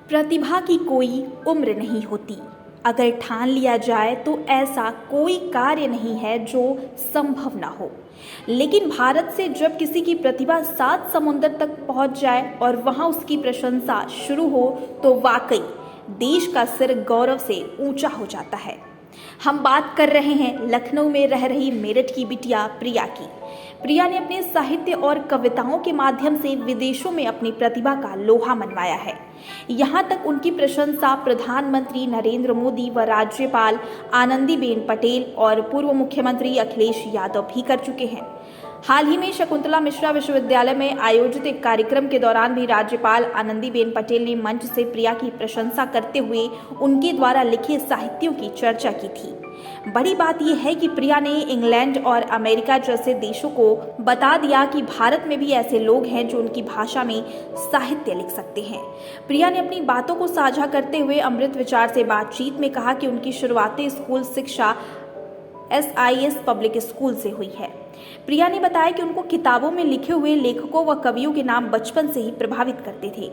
प्रतिभा की कोई उम्र नहीं होती। अगर ठान लिया जाए तो ऐसा कोई कार्य नहीं है जो संभव ना हो। लेकिन भारत से जब किसी की प्रतिभा 7 समुंदर तक पहुंच जाए और वहां उसकी प्रशंसा शुरू हो तो वाकई देश का सिर गौरव से ऊंचा हो जाता है। हम बात कर रहे हैं लखनऊ में रह रही मेरठ की बिटिया प्रिया की। प्रिया ने अपने साहित्य और कविताओं के माध्यम से विदेशों में अपनी प्रतिभा का लोहा मनवाया है। यहाँ तक उनकी प्रशंसा प्रधानमंत्री नरेंद्र मोदी व राज्यपाल आनंदीबेन पटेल और पूर्व मुख्यमंत्री अखिलेश यादव भी कर चुके हैं। हाल ही में शकुंतला मिश्रा विश्वविद्यालय में आयोजित एक कार्यक्रम के दौरान भी राज्यपाल आनंदीबेन पटेल ने मंच से प्रिया की प्रशंसा करते हुए उनके द्वारा लिखे साहित्यों की चर्चा की थी। बड़ी बात यह है कि प्रिया ने इंग्लैंड और अमेरिका जैसे देशों को बता दिया कि भारत में भी ऐसे लोग हैं जो उनकी भाषा में साहित्य लिख सकते हैं। प्रिया ने अपनी बातों को साझा करते हुए अमृत विचार से बातचीत में कहा कि उनकी शुरुआती स्कूल शिक्षा SIS पब्लिक स्कूल से हुई है। प्रिया ने बताया कि उनको किताबों में लिखे हुए लेखकों व कवियों के नाम बचपन से ही प्रभावित करते थे।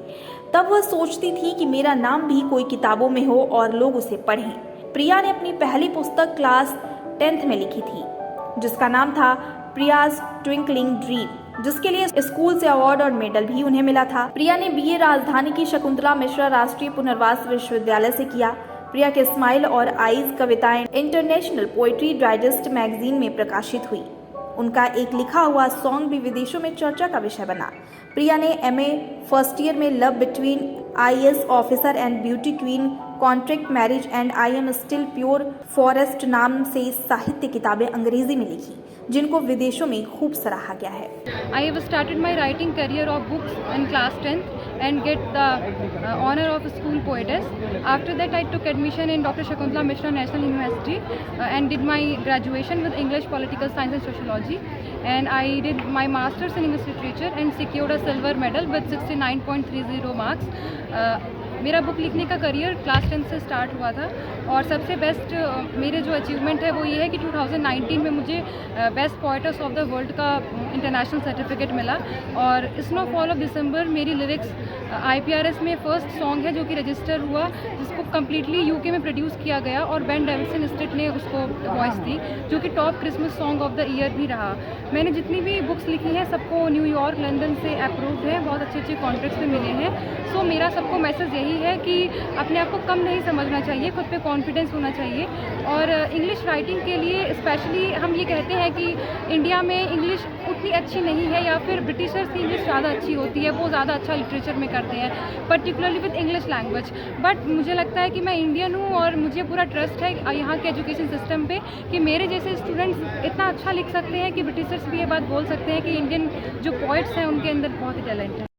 तब वह सोचती थी कि मेरा नाम भी कोई किताबों में हो और लोग उसे पढ़ें। प्रिया ने अपनी पहली पुस्तक क्लास 10th में लिखी थी जिसका नाम था प्रियाज ट्विंकलिंग ड्रीम, जिसके लिए स्कूल से अवार्ड और मेडल भी उन्हें मिला था। प्रिया ने BA राजधानी की शकुंतला मिश्रा राष्ट्रीय पुनर्वास विश्वविद्यालय से किया। प्रिया के स्माइल और आइज कविताएं इंटरनेशनल पोएट्री डाइजेस्ट मैगजीन में प्रकाशित हुई। उनका एक लिखा हुआ सॉन्ग भी विदेशों में चर्चा का विषय बना। प्रिया ने MA फर्स्ट ईयर में love between IAS officer and beauty queen, contract marriage and I am still pure forest नाम से साहित्य किताबें अंग्रेजी में लिखी, जिनको विदेशों में खूब सराहा गया है। I have started my writing career of books in class 10th and get the honor of school poetess. After that I took admission in Dr. Shakuntala Mishra National University and did my graduation with English, Political Science and Sociology, and I did my masters in English Literature and secured a silver medal with 69.30 marks. मेरा book लिखने का career class 10 से start हुआ था और सबसे best मेरे जो अचीवमेंट है वो ये है कि 2019 में मुझे best poets of the world का इंटरनेशनल सर्टिफिकेट मिला और स्नोफॉल ऑफ दिसंबर मेरी लिरिक्स IPRS में फर्स्ट सॉन्ग है जो कि रजिस्टर हुआ, जिसको कम्प्लीटली UK में प्रोड्यूस किया गया और बेन डेविडसन स्टेट ने उसको वॉइस दी, जो कि top Christmas song of the year भी रहा। मैंने जितनी भी बुक्स लिखी हैं सबको न्यूयॉर्क, लंदन से अप्रूव्ड है, बहुत अच्छे अच्छे कॉन्ट्रैक्ट्स भी मिले हैं। सो मेरा सबको मैसेज यही है कि अपने आप को कम नहीं समझना चाहिए, खुद पे कॉन्फिडेंस होना चाहिए। और इंग्लिश राइटिंग के लिए स्पेशली हम ये कहते हैं कि इंडिया में इंग्लिश उतनी अच्छी नहीं है या फिर ब्रिटिशर्स की इंग्लिश ज़्यादा अच्छी होती है, वो ज़्यादा अच्छा लिटरेचर में करते हैं, particularly with English language. But मुझे लगता है कि मैं इंडियन हूँ और मुझे पूरा ट्रस्ट है यहाँ के एजुकेशन सिस्टम पे कि मेरे जैसे स्टूडेंट्स इतना अच्छा लिख सकते हैं कि ब्रिटिशर्स भी ये बात बोल सकते हैं कि इंडियन जो पोइट्स हैं उनके अंदर बहुत ही टैलेंट है।